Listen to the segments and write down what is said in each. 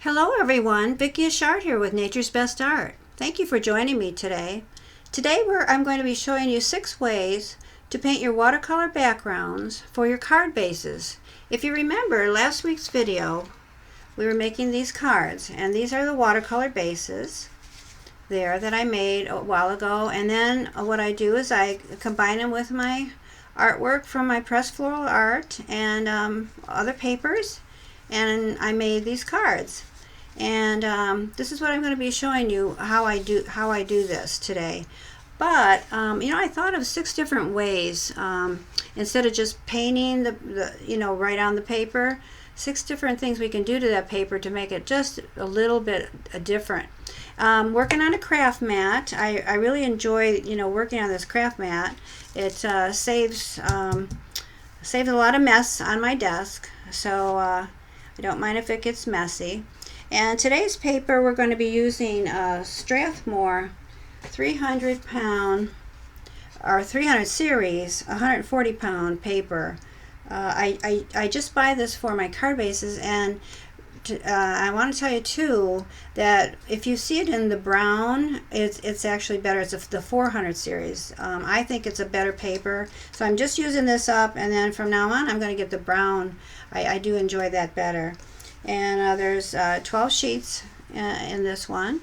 Hello everyone, Vicki Achard here with Nature's Best Art. Thank you for joining me today. I'm going to be showing you 6 ways to paint your watercolor backgrounds for your card bases. If you remember last week's video, we were making these cards, and these are the watercolor bases there that I made a while ago. And then what I do is I combine them with my artwork from my pressed floral art and other papers, and I made these cards. And this is what I'm going to be showing you how I do this today. But I thought of 6 different ways instead of just painting the right on the paper. 6 different things we can do to that paper to make it just a little bit different. Working on a craft mat, I really enjoy working on this craft mat. It saves a lot of mess on my desk, so I don't mind if it gets messy. And today's paper, we're going to be using Strathmore 300 pound or 300 series 140 pound paper. I just buy this for my card bases, and I want to tell you too that if you see it in the brown, it's actually better. It's the 400 series. I think it's a better paper, so I'm just using this up, and then from now on I'm going to get the brown. I do enjoy that better. And there's 12 sheets in this one,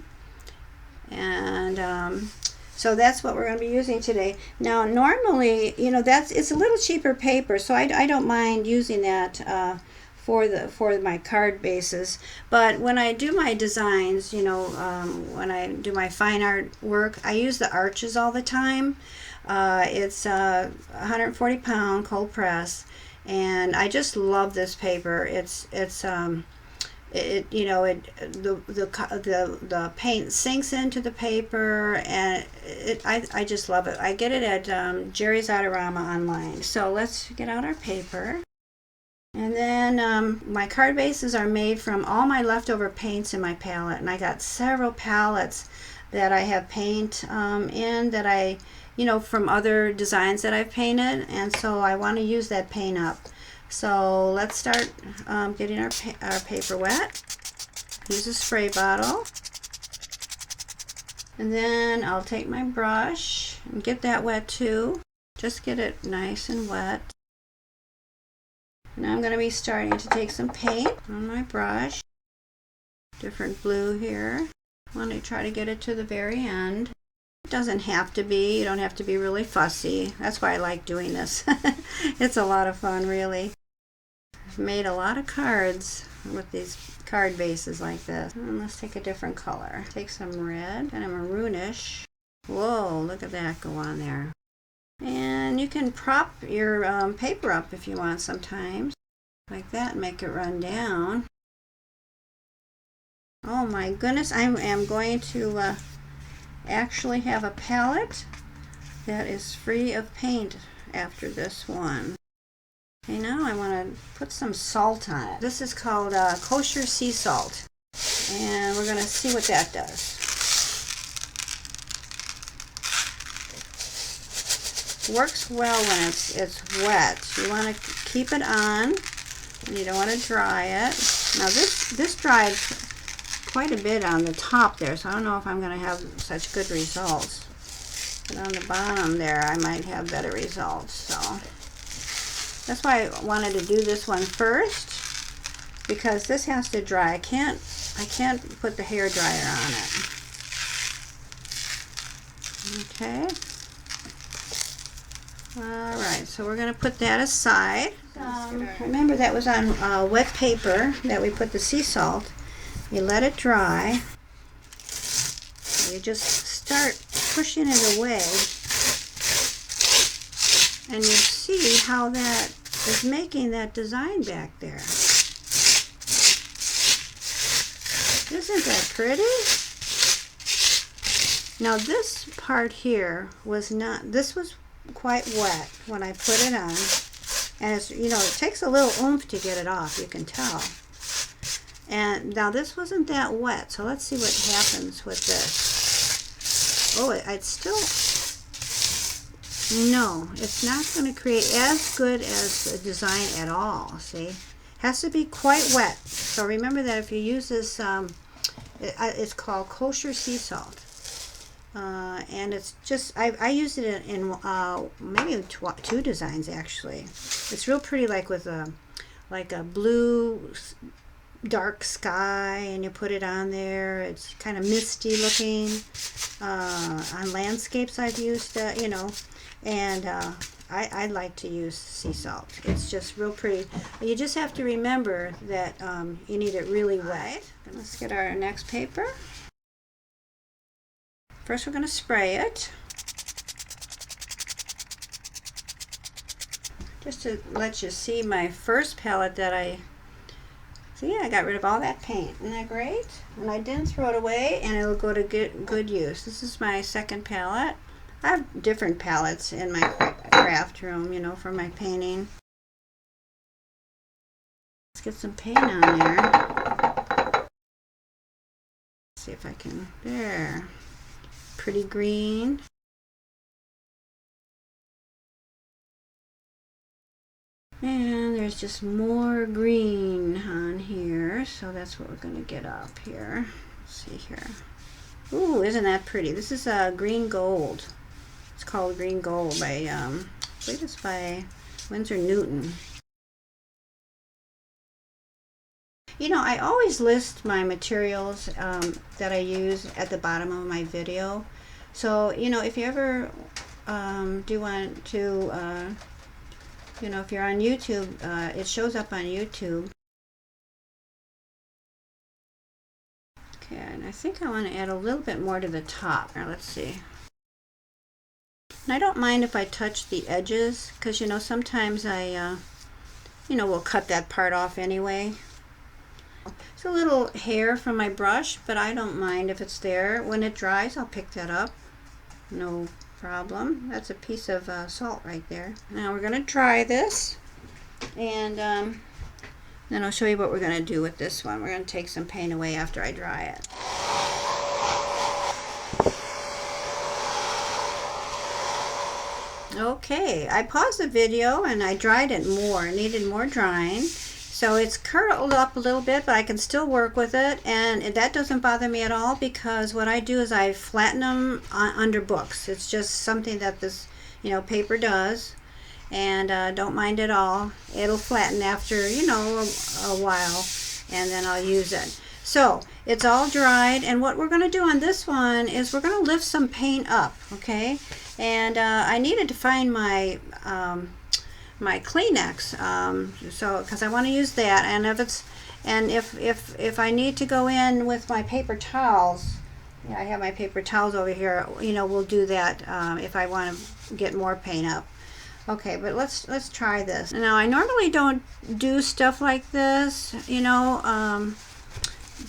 and so that's what we're going to be using today. Now normally it's a little cheaper paper, so I don't mind using that for my card bases. But when I do my designs, when I do my fine art work, I use the arches all the time. It's 140 pound cold press, and I just love this paper. The paint sinks into the paper, and I just love it. I get it at Jerry's Artorama online. So let's get out our paper. And then my card bases are made from all my leftover paints in my palette, and I got several palettes that I have paint in that I from other designs that I've painted, and so I want to use that paint up. So let's start getting our paper wet. Use a spray bottle, and then I'll take my brush and get that wet too. Just get it nice and wet. Now I'm going to be starting to take some paint on my brush. Different blue here. I want to try to get it to the very end. It doesn't have to be. You don't have to be really fussy. That's why I like doing this. It's a lot of fun, really. I've made a lot of cards with these card bases like this. And let's take a different color. Take some red and a maroonish. Whoa, look at that go on there. And you can prop your paper up if you want sometimes. Like that, and make it run down. Oh my goodness, I am going to actually have a palette that is free of paint after this one. Okay, now I want to put some salt on it. This is called Kosher Sea Salt, and we're going to see what that does. Works well when it's wet. You want to keep it on, and you don't want to dry it. Now this dried quite a bit on the top there, so I don't know if I'm going to have such good results. But on the bottom there, I might have better results. So that's why I wanted to do this one first, because this has to dry. I can't put the hair dryer on it. Okay. Alright, so we're going to put that aside. Remember, that was on wet paper that we put the sea salt. You let it dry. You just start pushing it away, and you see how that is making that design back there. Isn't that pretty? Now this part here was not, this was quite wet when I put it on, and it's, it takes a little oomph to get it off, you can tell. And now this wasn't that wet, so let's see what happens with this. Oh, it's still, no, it's not going to create as good as a design at all. See, Has to be quite wet. So remember that if you use this, it's called Kosher Sea Salt. And it's just, I used it in maybe two designs actually. It's real pretty, like with a blue dark sky, and you put it on there. It's kind of misty looking. On landscapes I've used, you know, and I like to use sea salt. It's just real pretty. You just have to remember that you need it really wet. Let's get our next paper. First we're going to spray it. Just to let you see my first palette that I got rid of all that paint. Isn't that great? And I didn't throw it away, and it'll go to good use. This is my second palette. I have different palettes in my craft room, you know, for my painting. Let's get some paint on there. See if I can, there. Pretty green. And there's just more green on here, so that's what we're going to get up here. Let's see here. Ooh, isn't that pretty? This is green gold. It's called green gold by, I believe it's by Windsor Newton. You know, I always list my materials that I use at the bottom of my video. So, you know, if you ever do want to, you know, if you're on YouTube, it shows up on YouTube. Okay, and I think I want to add a little bit more to the top. Now, let's see. And I don't mind if I touch the edges, because, you know, sometimes I, you know, will cut that part off anyway. It's a little hair from my brush, but I don't mind if it's there. When it dries, I'll pick that up. No problem. That's a piece of salt right there. Now we're going to dry this, and then I'll show you what we're going to do with this one. We're going to take some paint away after I dry it. Okay, I paused the video and I dried it more. It needed more drying. So it's curled up a little bit, but I can still work with it, and that doesn't bother me at all, because what I do is I flatten them under books. It's just something that this, you know, paper does, and don't mind at all. It'll flatten after, you know, a while, and then I'll use it. So it's all dried, and what we're going to do on this one is we're going to lift some paint up, okay? And I needed to find my my Kleenex, so because I want to use that, and if I need to go in with my paper towels, yeah, I have my paper towels over here, you know, we'll do that if I want to get more paint up. Okay, but let's try this. Now, I normally don't do stuff like this, you know,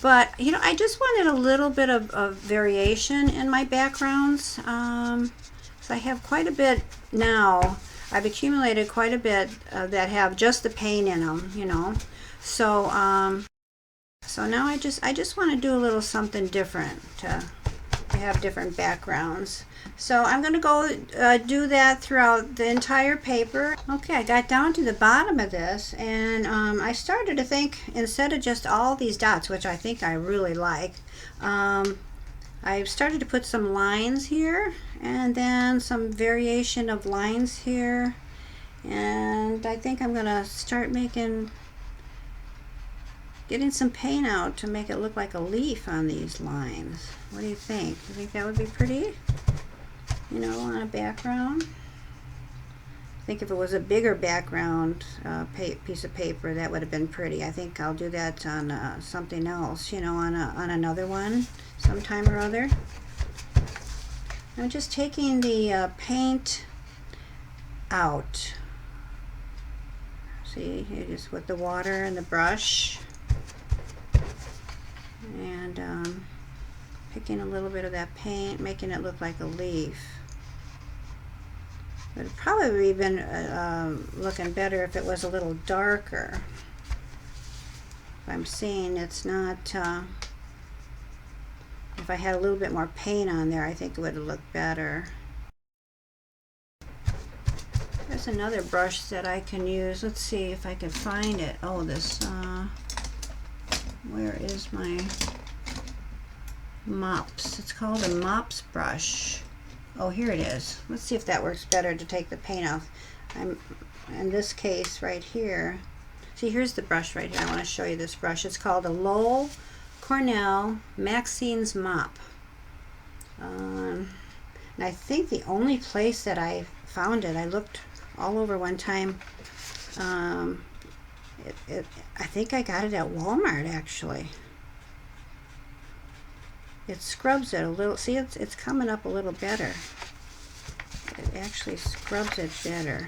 but you know, I just wanted a little bit of variation in my backgrounds. So I have quite a bit now. I've accumulated quite a bit that have just the paint in them, you know. So so now I just want to do a little something different to have different backgrounds. So I'm going to go do that throughout the entire paper. Okay, I got down to the bottom of this, and I started to think, instead of just all these dots, which I think I really like, I started to put some lines here, and then some variation of lines here, and I think I'm gonna start getting some paint out to make it look like a leaf on these lines. What do you think? Do you think that would be pretty? You know, on a background? I think if it was a bigger background piece of paper, that would have been pretty. I think I'll do that on something else, you know, on another one sometime or other. I'm just taking the paint out. See, just with the water and the brush, and picking a little bit of that paint, making it look like a leaf. It would probably been looking better if it was a little darker. I'm seeing it's not, if I had a little bit more paint on there, I think it would have looked better. There's another brush that I can use. Let's see if I can find it. Oh, this, where is my mops? It's called a mops brush. Oh, here it is. Let's see if that works better to take the paint off. I'm, in this case right here, see, here's the brush right here. I want to show you this brush. It's called a Loew-Cornell Maxine's Mop. And I think the only place that I found it, I looked all over one time. I think I got it at Walmart, actually. It scrubs it a little. See, it's coming up a little better. It actually scrubs it better.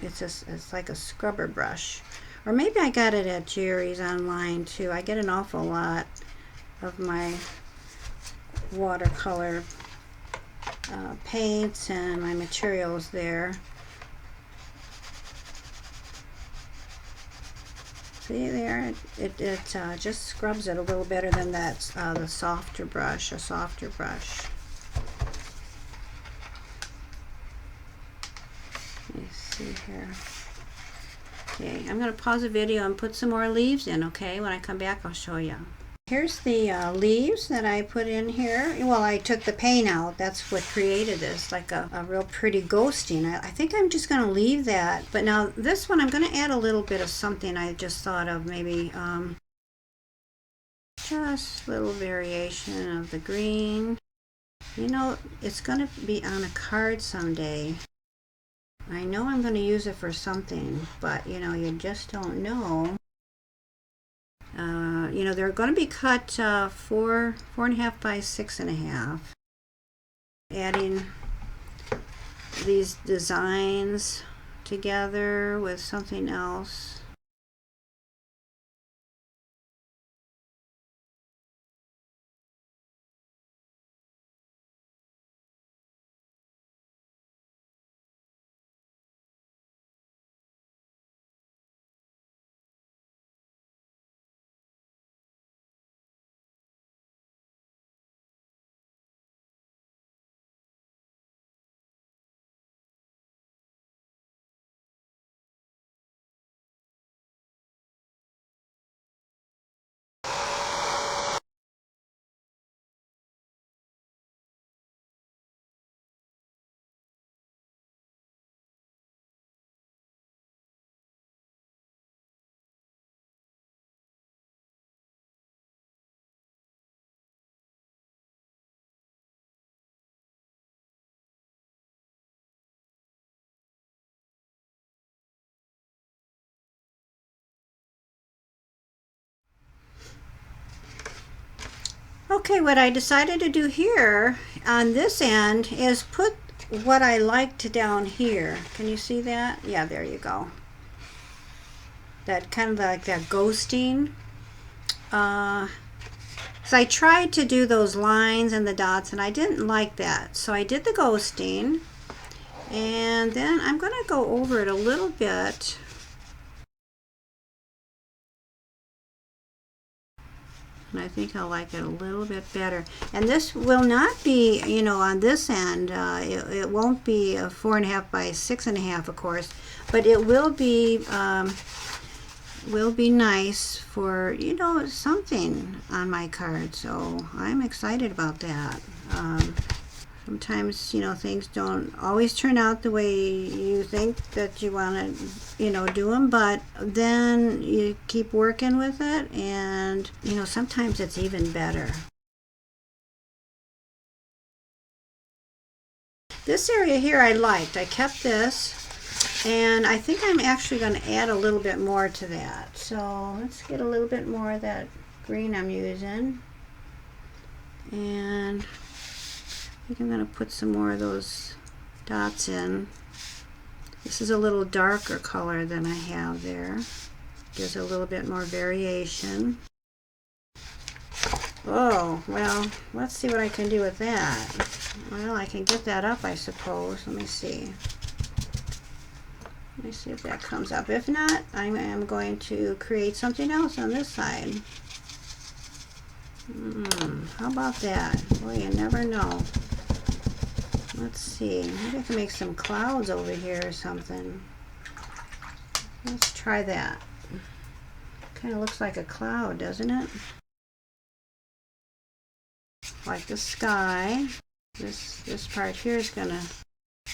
It's like a scrubber brush. Or maybe I got it at Jerry's online too. I get an awful lot of my watercolor paints and my materials there. See there, it just scrubs it a little better than that the softer brush, a softer brush. Let me see here. Okay, I'm going to pause the video and put some more leaves in, okay? When I come back, I'll show you. Here's the leaves that I put in here. Well, I took the paint out. That's what created this, like a real pretty ghosting. I think I'm just going to leave that. But now this one, I'm going to add a little bit of something I just thought of. Maybe just a little variation of the green. You know, it's going to be on a card someday. I know I'm going to use it for something, but you know, you just don't know. You know, they're going to be cut 4.5 by 6.5. Adding these designs together with something else. Okay, what I decided to do here on this end is put what I liked down here. Can you see that? Yeah, there you go. That kind of like that ghosting. So I tried to do those lines and the dots and I didn't like that. So I did the ghosting and then I'm going to go over it a little bit. And I think I'll like it a little bit better. And this will not be, you know, on this end, it won't be a 4.5 by 6.5, of course, but it will be nice for, you know, something on my card. So I'm excited about that. Sometimes, you know, things don't always turn out the way you think that you want to, you know, do them, but then you keep working with it and, you know, sometimes it's even better. This area here I liked. I kept this and I think I'm actually going to add a little bit more to that. So let's get a little bit more of that green I'm using. And I think I'm going to put some more of those dots in. This is a little darker color than I have there. Gives a little bit more variation. Oh, well, let's see what I can do with that. Well, I can get that up, I suppose. Let me see. Let me see if that comes up. If not, I am going to create something else on this side. How about that? Well, you never know. Let's see, maybe I can make some clouds over here or something. Let's try that. Kind of looks like a cloud, doesn't it? Like the sky. This part here is gonna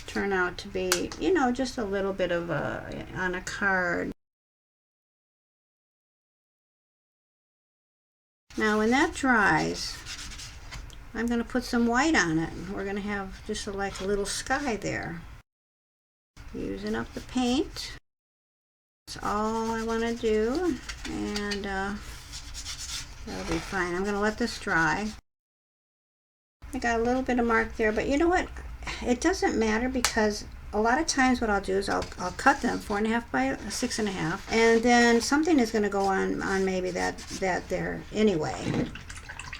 turn out to be, you know, just a little bit of on a card. Now when that dries, I'm going to put some white on it. We're going to have just like a little sky there. Using up the paint. That's all I want to do, and that'll be fine. I'm going to let this dry. I got a little bit of mark there, but you know what? It doesn't matter, because a lot of times what I'll do is I'll cut them 4.5 by 6.5, and then something is going to go on maybe that there anyway.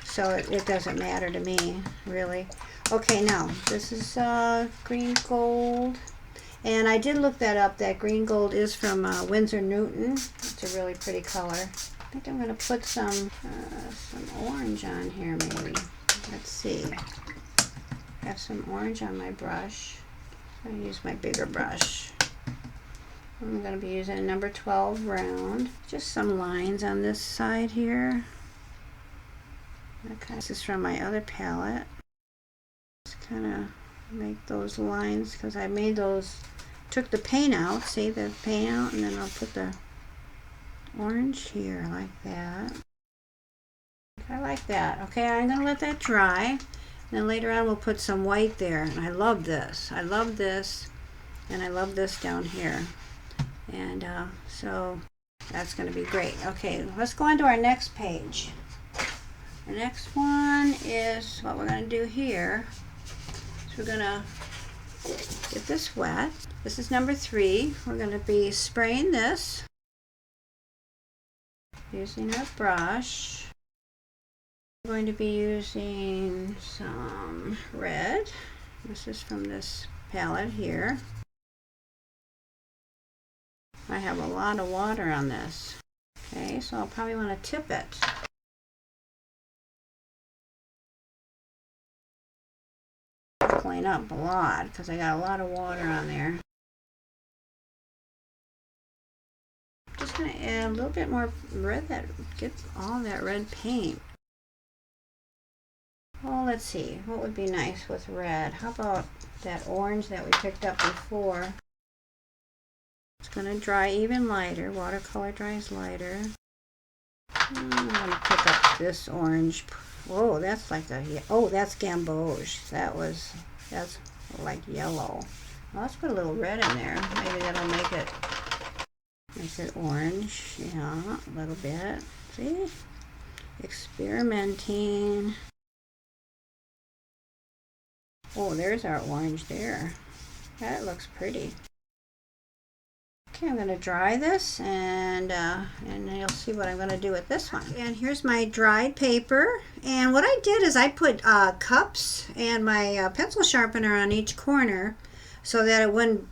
So it doesn't matter to me, really. Okay, now this is green gold, and I did look that up. That green gold is from Windsor Newton. It's a really pretty color. I think I'm going to put some orange on here, maybe. Let's see. I have some orange on my brush. I'm going to use my bigger brush. I'm going to be using a number 12 round. Just some lines on this side here. Okay, this is from my other palette. Just kind of make those lines, because I made those, took the paint out, see the paint out, and then I'll put the orange here like that. I like that. Okay, I'm going to let that dry. Then later on we'll put some white there. And I love this. I love this. And I love this down here. And so that's going to be great. Okay, let's go on to our next page. The next one is what we're going to do here. So we're going to get this wet. This is number 3. We're going to be spraying this using our brush. I'm going to be using some red. This is from this palette here. I have a lot of water on this. Okay, so I'll probably want to tip it. Clean up a lot, because I got a lot of water on there. Just going to add a little bit more red that gets all that red paint. Oh, let's see, what would be nice with red? How about that orange that we picked up before? It's going to dry even lighter. Watercolor dries lighter. I'm going to pick up this orange. Whoa, that's like a, oh, that's gamboge. That's like yellow. Well, let's put a little red in there. Maybe that'll make it orange. Yeah, a little bit. See? Experimenting. Oh, there's our orange there. That looks pretty. Okay, I'm going to dry this, and you'll see what I'm going to do with this one. And here's my dried paper. And what I did is I put cups and my pencil sharpener on each corner so that it wouldn't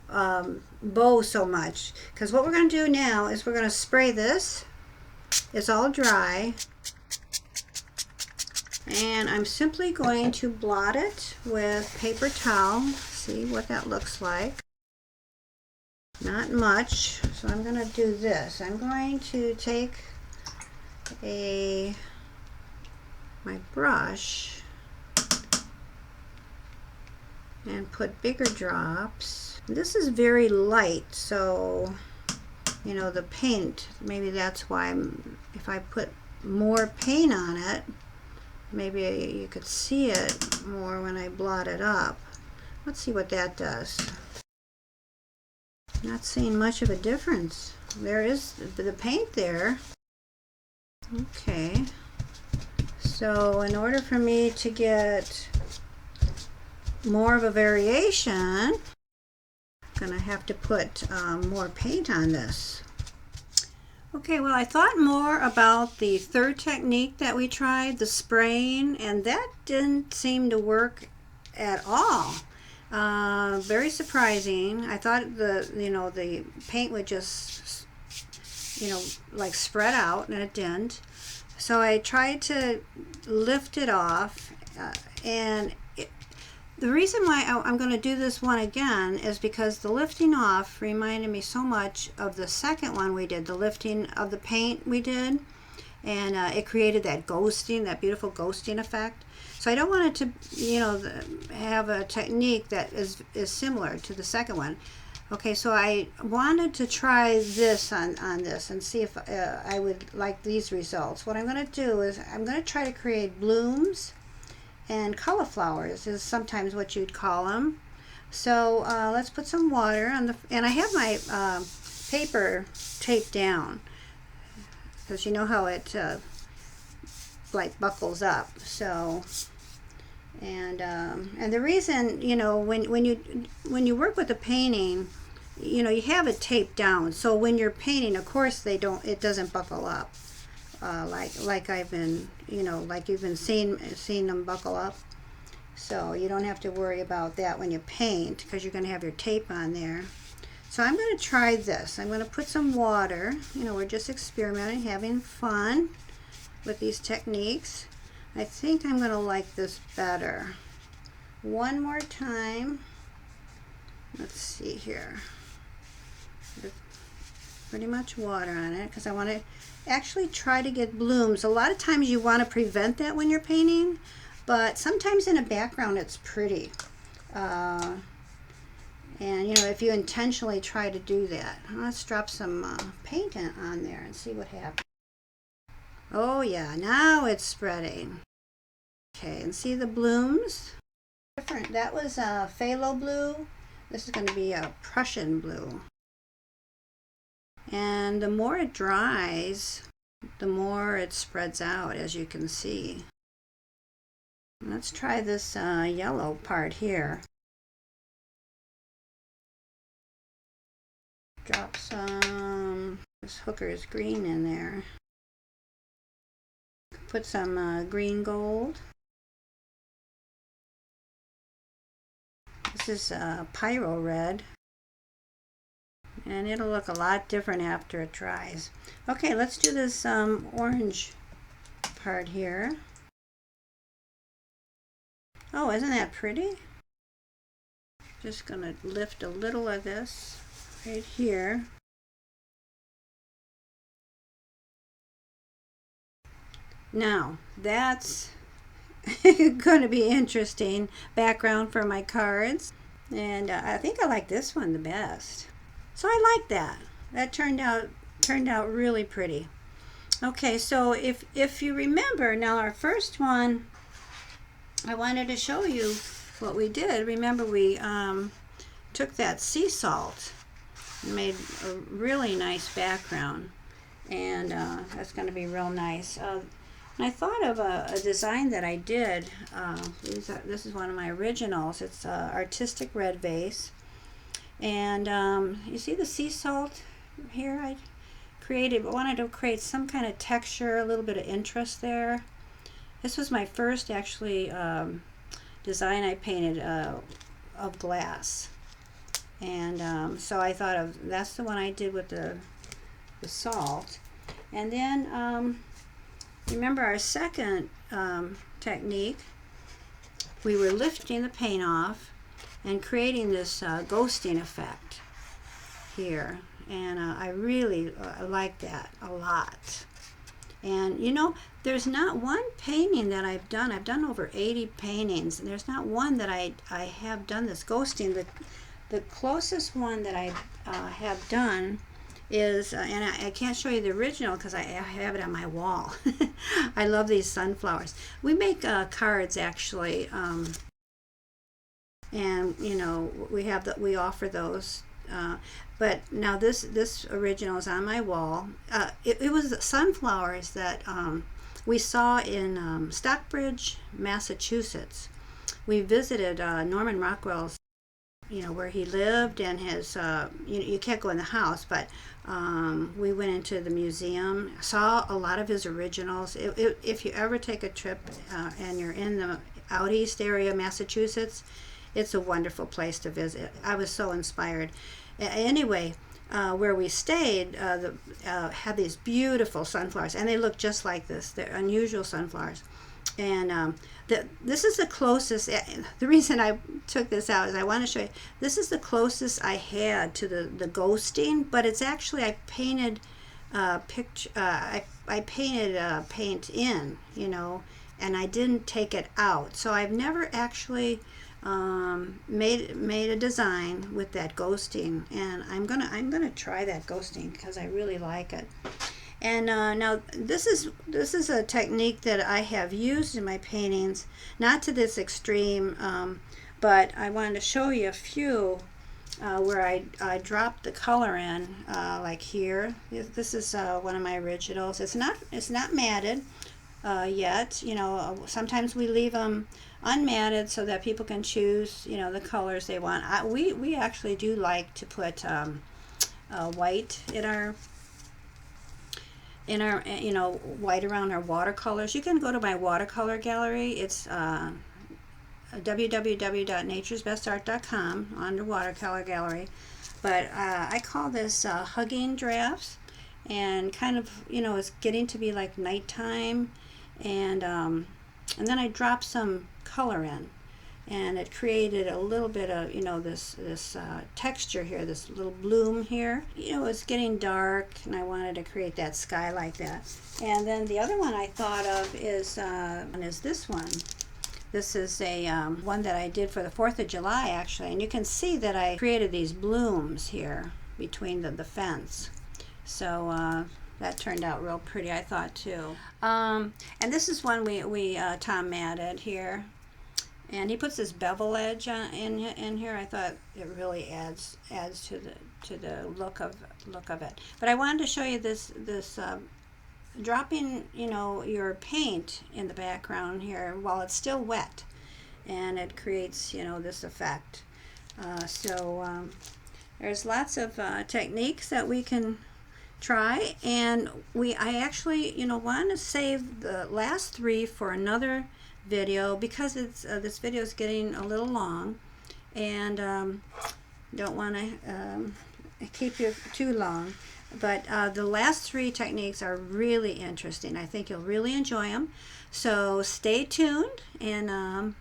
bow so much. Because what we're going to do now is we're going to spray this. It's all dry. And I'm simply going to blot it with paper towel. See what that looks like. Not much, so I'm going to do this. I'm going to take my brush and put bigger drops. This is very light, so you know the paint, maybe that's why if I put more paint on it, maybe you could see it more when I blot it up. Let's see what that does. Not seeing much of a difference. There is the paint there. Okay. So in order for me to get more of a variation, I'm going to have to put more paint on this. Okay, well, I thought more about the third technique that we tried, the spraying, and that didn't seem to work at all. Very surprising. I thought the paint would just like spread out, and it didn't. So I tried to lift it off, and The reason why I'm going to do this one again is because the lifting off reminded me so much of the second one we did, the lifting of the paint we did, and it created that ghosting, that beautiful ghosting effect. So I don't want it to, you know, have a technique that is similar to the second one. Okay, so I wanted to try this on this and see if I would like these results. What I'm going to do is I'm going to try to create blooms and cauliflowers is sometimes what you'd call them. So let's put some water on the, and I have my paper taped down because you know how it like buckles up. So and the reason, you know, when you work with a painting, you know, you have it taped down, so when you're painting, of course it doesn't buckle up. Like I've been, you know, like you've been seeing them buckle up. So you don't have to worry about that when you paint because you're going to have your tape on there. So I'm going to try this. I'm going to put some water. You know, we're just experimenting, having fun with these techniques. I think I'm going to like this better. One more time. Let's see here. Pretty much water on it because I want to actually try to get blooms. A lot of times you want to prevent that when you're painting, but sometimes in a background it's pretty. And you know, if you intentionally try to do that. Let's drop some paint on there and see what happens. Oh yeah, now it's spreading. Okay, and see the blooms? Different. That was Phthalo Blue. This is going to be a Prussian blue. And the more it dries, the more it spreads out, as you can see. Let's try this yellow part here. Drop some this Hooker's green in there. Put some green gold. This is Pyrol Red. And it'll look a lot different after it dries. Okay, let's do this orange part here. Oh, isn't that pretty? Just gonna lift a little of this right here. Now, that's going to be interesting background for my cards. And I think I like this one the best. So I like that. That turned out really pretty. Okay, so if you remember, now our first one, I wanted to show you what we did. Remember, we took that sea salt and made a really nice background, and that's going to be real nice. And I thought of a design that I did. This is one of my originals. It's an artistic red vase. And you see the sea salt here? I wanted to create some kind of texture, a little bit of interest there. This was my first actually design I painted of glass. And so I thought that's the one I did with the salt. And then remember our second technique, we were lifting the paint off and creating this ghosting effect here, and I really like that a lot. And you know, there's not one painting that I've done over 80 paintings, and there's not one that I have done this ghosting. The closest one that I have done is, and I can't show you the original because I have it on my wall. I love these sunflowers. We make cards actually. And you know, we offer those, but now this original is on my wall. It was sunflowers that we saw in Stockbridge, Massachusetts. We visited Norman Rockwell's, you know, where he lived, and his you can't go in the house, but we went into the museum, saw a lot of his originals. If you ever take a trip and you're in the out east area, Massachusetts, it's a wonderful place to visit. I was so inspired. Anyway, where we stayed had these beautiful sunflowers, and they look just like this. They're unusual sunflowers. And this is the closest. The reason I took this out is I want to show you. This is the closest I had to the ghosting, but it's actually I painted picture. I painted paint in, you know, and I didn't take it out. So I've never actually made a design with that ghosting, and I'm gonna try that ghosting because I really like it. And now this is a technique that I have used in my paintings, not to this extreme, but I wanted to show you a few where I dropped the color in, like here. This is one of my originals. It's not matted yet. You know, sometimes we leave them unmatted so that people can choose, you know, the colors they want. We actually do like to put white in our you know, white around our watercolors. You can go to my watercolor gallery. It's www.naturesbestart.com under watercolor gallery. But I call this hugging drafts, and kind of, you know, it's getting to be like nighttime, and then I dropped some color in, and it created a little bit of, you know, this texture here, this little bloom here. You know, it's getting dark, and I wanted to create that sky like that. And then the other one I thought of is this one. This is a one that I did for the 4th of July, actually, and you can see that I created these blooms here between the fence. So that turned out real pretty, I thought, too. And this is one we Tom matted here. And he puts this bevel edge in here. I thought it really adds to the look of it. But I wanted to show you this dropping, you know, your paint in the background here while it's still wet, and it creates, you know, this effect. There's lots of techniques that we can try, and I actually, you know, want to save the last 3 for another video, because it's this video is getting a little long, and don't want to keep you too long. But the last 3 techniques are really interesting. I think you'll really enjoy them. So stay tuned, and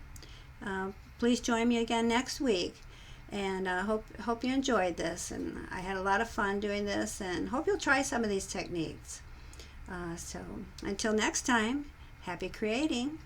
please join me again next week. And hope you enjoyed this. And I had a lot of fun doing this, and hope you'll try some of these techniques. So until next time, happy creating.